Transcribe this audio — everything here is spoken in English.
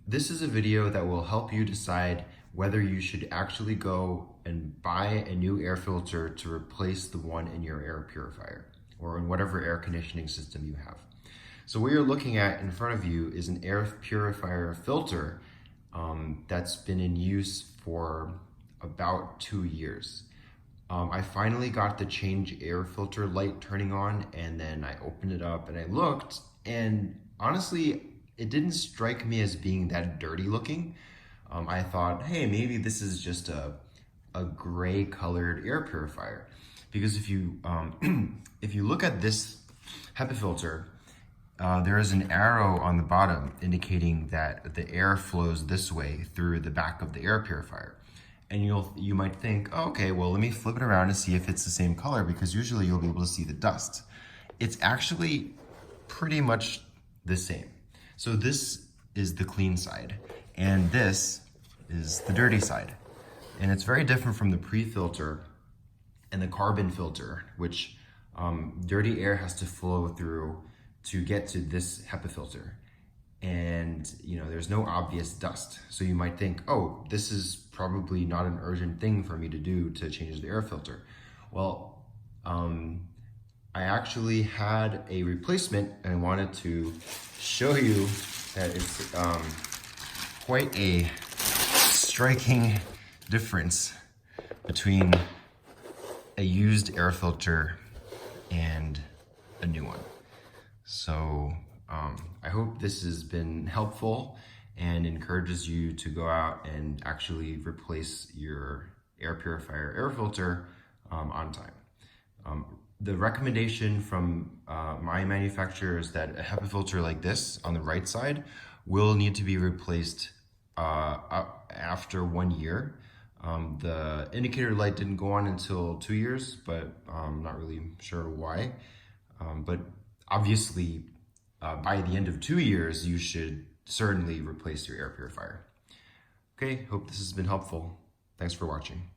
This is a video that will help you decide whether you should actually go and buy a new air filter to replace the one in your air purifier or in whatever air conditioning system you have. So what you're looking at in front of you is an air purifier filter that's been in use for about 2 years. I finally got the change air filter light turning on, and then I opened it up and I looked, and honestly, it didn't strike me as being that dirty looking. I thought, hey, maybe this is just a gray colored air purifier. Because if you if you look at this HEPA filter, there is an arrow on the bottom indicating that the air flows this way through the back of the air purifier. And you might think, oh, okay, well, let me flip it around and see if it's the same color, because usually you'll be able to see the dust. It's actually pretty much the same. So this is the clean side, and this is the dirty side. And it's very different from the pre-filter and the carbon filter, which dirty air has to flow through to get to this HEPA filter. And there's no obvious dust. So you might think, oh, this is probably not an urgent thing for me to do to change the air filter. Well, I actually had a replacement, and I wanted to show you that it's quite a striking difference between a used air filter and a new one. So I hope this has been helpful and encourages you to go out and actually replace your air purifier air filter on time. The recommendation from my manufacturer is that a HEPA filter like this on the right side will need to be replaced after 1 year. The indicator light didn't go on until 2 years, but I'm not really sure why. But obviously, by the end of 2 years, you should certainly replace your air purifier. Okay, hope this has been helpful. Thanks for watching.